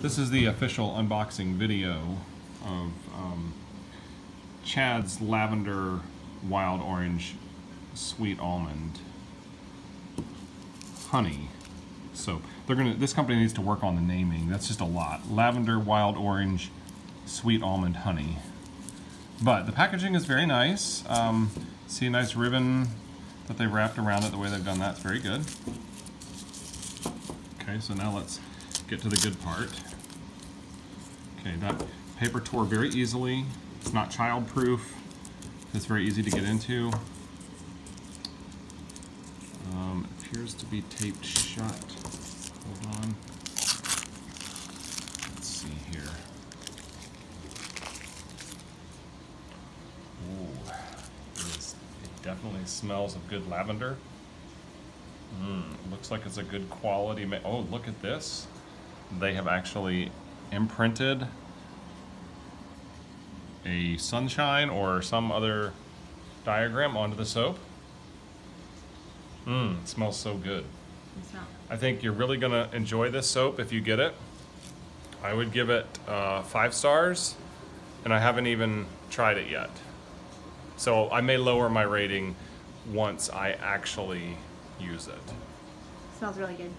This is the official unboxing video of Chad's Lavender Wild Orange Sweet Almond Honey soap. This company needs to work on the naming. That's just a lot. Lavender Wild Orange Sweet Almond Honey. But the packaging is very nice. See a nice ribbon that they wrapped around it. The way they've done that's very good. Okay, so now let's get to the good part. Okay, that paper tore very easily. It's not child-proof. It's very easy to get into. Appears to be taped shut. Hold on. Let's see here. Ooh, it definitely smells of good lavender. Looks like it's a good quality. Oh, look at this. They have actually imprinted a sunshine or some other diagram onto the soap. It smells so good. I think you're really gonna enjoy this soap if you get it. I would give it 5 stars, and I haven't even tried it yet. So I may lower my rating once I actually use it. Smells really good.